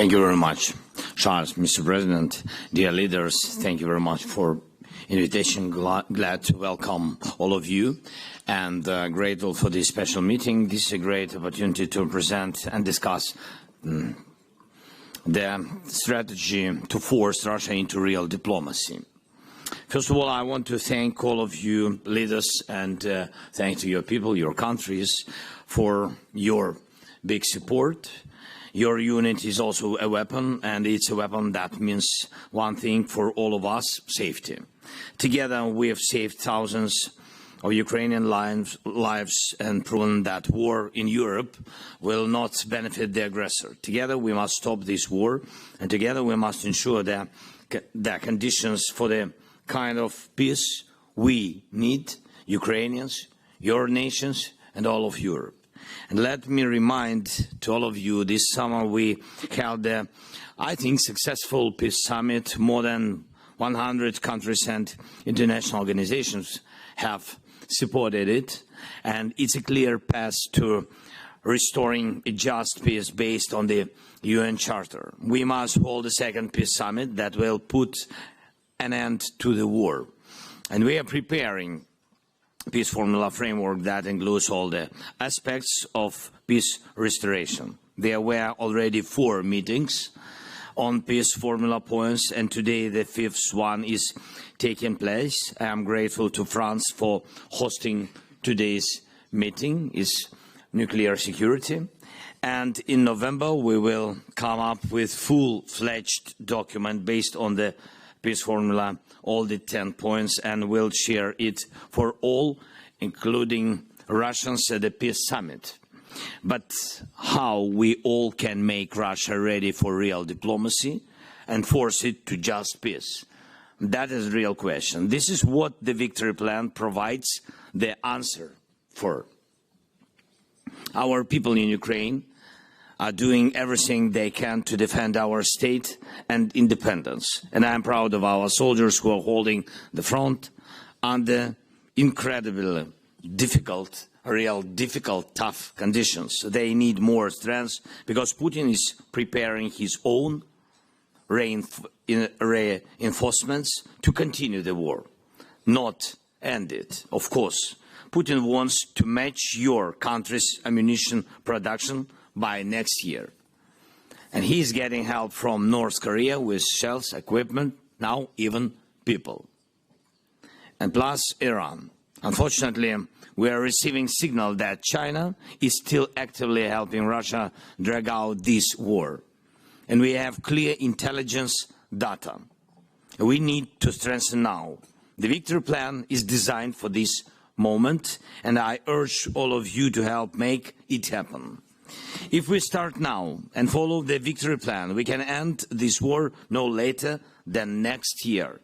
Thank you very much, Charles, Mr. President, dear leaders. Thank you very much for invitation. Glad to welcome all of you and grateful for this special meeting. This is a great opportunity to present and discuss the strategy to force Russia into real diplomacy. First of all, I want to thank all of you leaders and thank to your people, your countries, for your big support. Your unity is also a weapon, and it's a weapon that means one thing for all of us: safety. Together, we have saved thousands of Ukrainian lives and proven that war in Europe will not benefit the aggressor. Together, we must stop this war, and together we must ensure that the conditions for the kind of peace we need, Ukrainians, your nations, and all of Europe. And let me remind to all of you, this summer we held the, I think, successful peace summit. More than 100 countries and international organizations have supported it, and it's a clear path to restoring a just peace based on the UN Charter. We must hold a second peace summit that will put an end to the war, and we are preparing peace formula framework that includes all the aspects of peace restoration. There were already 4 meetings on peace formula points, and today the 5th one is taking place. I am grateful to France for hosting today's meeting. It's nuclear security. And in November we will come up with full-fledged document based on the peace formula, all the 10 points, and we'll share it for all, including Russians at the peace summit. But how we all can make Russia ready for real diplomacy and force it to just peace? That is the real question. This is what the victory plan provides the answer for. Our people in Ukraine are doing everything they can to defend our state and independence. And I am proud of our soldiers who are holding the front under incredibly difficult, tough conditions. They need more strength because Putin is preparing his own reinforcements to continue the war, not end it. Of course, Putin wants to match your country's ammunition production by next year. And he's getting help from North Korea with shells, equipment, now even people. And plus Iran. Unfortunately, we are receiving signal that China is still actively helping Russia drag out this war. And we have clear intelligence data. We need to strengthen now. The victory plan is designed for this moment, and I urge all of you to help make it happen. If we start now and follow the victory plan, we can end this war no later than next year.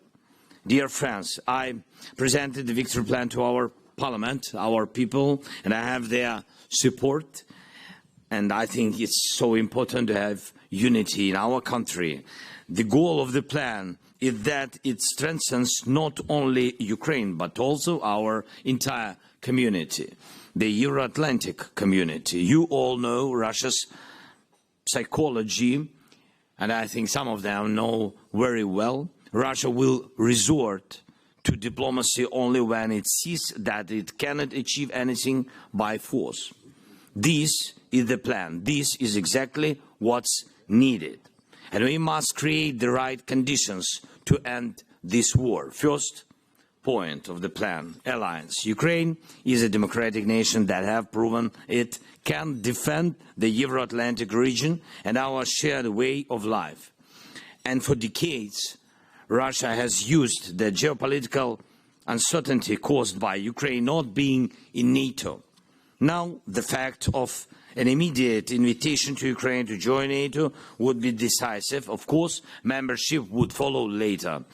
Dear friends, I presented the victory plan to our parliament, our people, and I have their support. And I think it's so important to have unity in our country. The goal of the plan is that it strengthens not only Ukraine, but also our entire community, the Euro-Atlantic community. You all know Russia's psychology, and I think some of them know very well. Russia will resort to diplomacy only when it sees that it cannot achieve anything by force. This is the plan. This is exactly what's needed. And we must create the right conditions to end this war. First point of the plan, alliance. Ukraine is a democratic nation that have proven it can defend the Euro-Atlantic region and our shared way of life. And for decades, Russia has used the geopolitical uncertainty caused by Ukraine not being in NATO. Now, the fact of an immediate invitation to Ukraine to join NATO would be decisive. Of course, membership would follow later.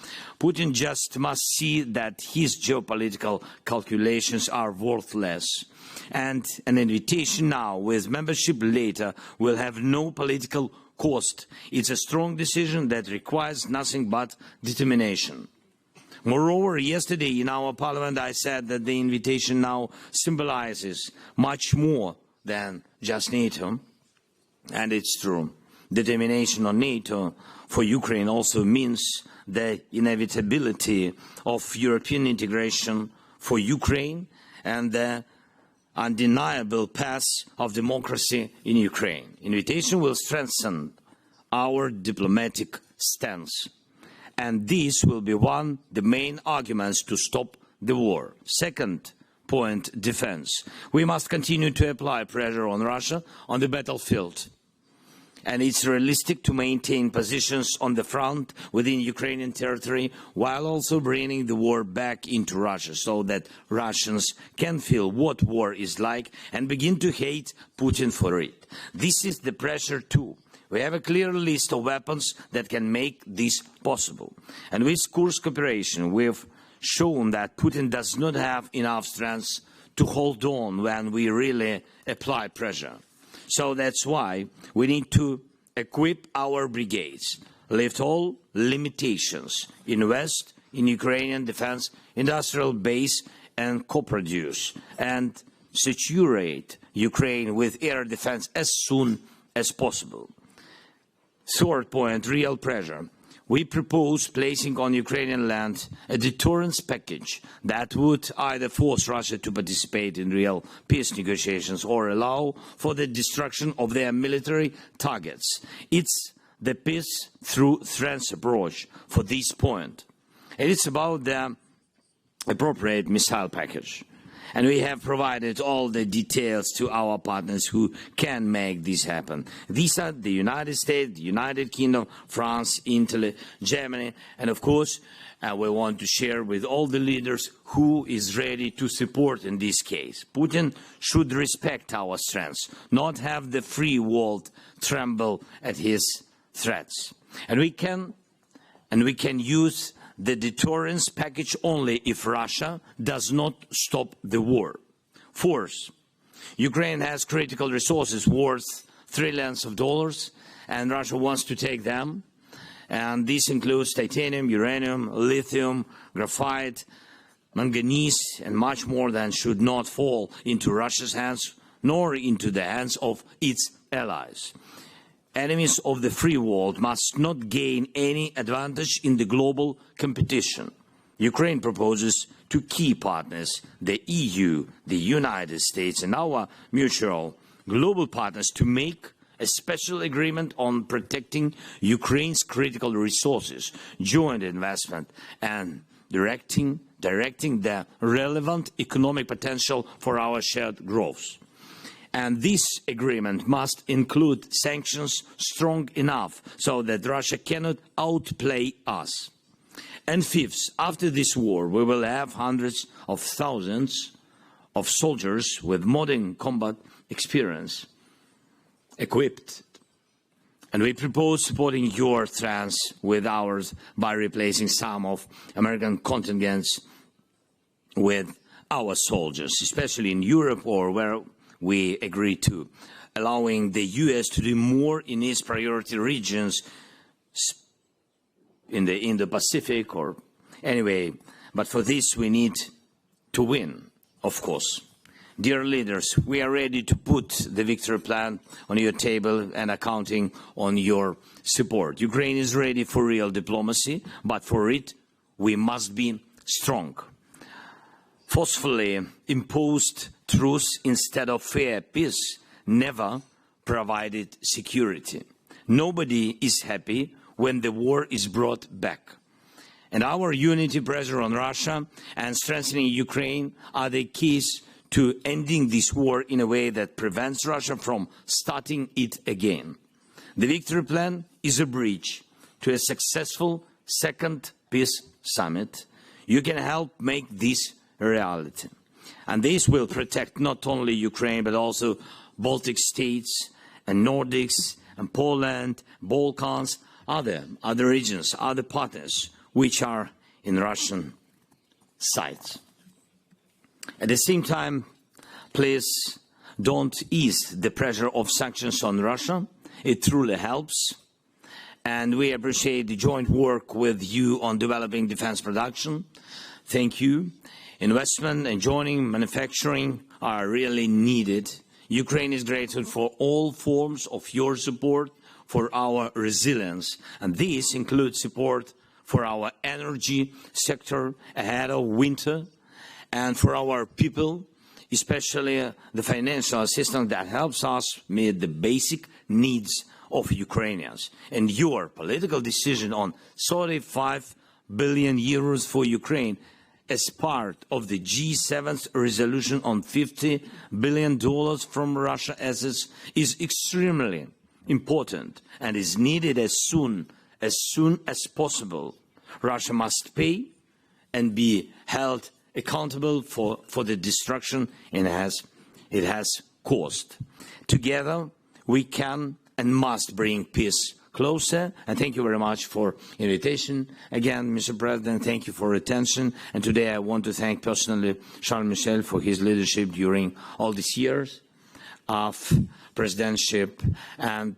Putin just must see that his geopolitical calculations are worthless. And an invitation now with membership later will have no political cost. It's a strong decision that requires nothing but determination. Moreover, yesterday in our parliament I said that the invitation now symbolizes much more than just NATO, and it's true. determination on NATO for Ukraine also means the inevitability of European integration for Ukraine and the undeniable path of democracy in Ukraine. Invitation will strengthen our diplomatic stance, and this will be one of the main arguments to stop the war. Second point, defense. We must continue to apply pressure on Russia on the battlefield. And it's realistic to maintain positions on the front within Ukrainian territory while also bringing the war back into Russia so that Russians can feel what war is like and begin to hate Putin for it. This is the pressure too. We have a clear list of weapons that can make this possible. And with Kursk operation, we've shown that Putin does not have enough strength to hold on when we really apply pressure. So that's why we need to equip our brigades, lift all limitations, invest in Ukrainian defense industrial base and co-produce, and saturate Ukraine with air defense as soon as possible. Third point, real pressure. We propose placing on Ukrainian land a deterrence package that would either force Russia to participate in real peace negotiations or allow for the destruction of their military targets. It's the peace through threats approach for this point. And it's about the appropriate missile package. And we have provided all the details to our partners who can make this happen. These are the United States, the United Kingdom, France, Italy, Germany, and of course, we want to share with all the leaders who is ready to support in this case. Putin should respect our strengths, not have the free world tremble at his threats. And we can use the deterrence package only if Russia does not stop the war. Fourth, Ukraine has critical resources worth trillions of dollars, and Russia wants to take them. And this includes titanium, uranium, lithium, graphite, manganese, and much more that should not fall into Russia's hands, nor into the hands of its allies. Enemies of the free world must not gain any advantage in the global competition. Ukraine proposes to key partners, the EU, the United States, and our mutual global partners to make a special agreement on protecting Ukraine's critical resources, joint investment, and directing the relevant economic potential for our shared growth. And this agreement must include sanctions strong enough so that Russia cannot outplay us. And fifth, after this war, we will have hundreds of thousands of soldiers with modern combat experience equipped. And we propose supporting your strengths with ours by replacing some of American contingents with our soldiers, especially in Europe or where we agree to, allowing the U.S. to do more in its priority regions in the Indo-Pacific or anyway. But for this, we need to win, of course. Dear leaders, we are ready to put the victory plan on your table and are counting on your support. Ukraine is ready for real diplomacy, but for it, we must be strong. Forcefully imposed truce instead of fair peace never provided security. Nobody is happy when the war is brought back. And our unity, pressure on Russia, and strengthening Ukraine are the keys to ending this war in a way that prevents Russia from starting it again. The victory plan is a bridge to a successful second peace summit. You can help make this a reality. And this will protect not only Ukraine, but also Baltic states and Nordics and Poland, Balkans, other regions, other partners which are in Russian sights. At the same time, please don't ease the pressure of sanctions on Russia. It truly helps. And we appreciate the joint work with you on developing defense production. Thank you. Investment and joining manufacturing are really needed. Ukraine is grateful for all forms of your support for our resilience. And this includes support for our energy sector ahead of winter and for our people, especially the financial assistance that helps us meet the basic needs of Ukrainians. And your political decision on 35 billion euros for Ukraine as part of the G7's resolution on $50 billion from Russia assets is extremely important and is needed as soon as possible. Russia must pay and be held accountable for the destruction it has caused. Together, we can and must bring peace closer. And thank you very much for invitation. Again, Mr. President, thank you for attention. And today I want to thank personally Charles Michel for his leadership during all these years of presidentship. And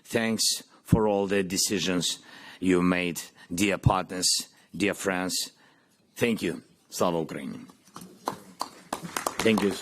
thanks for all the decisions you made, dear partners, dear friends. Thank you. Slava Ukraini. Thank you.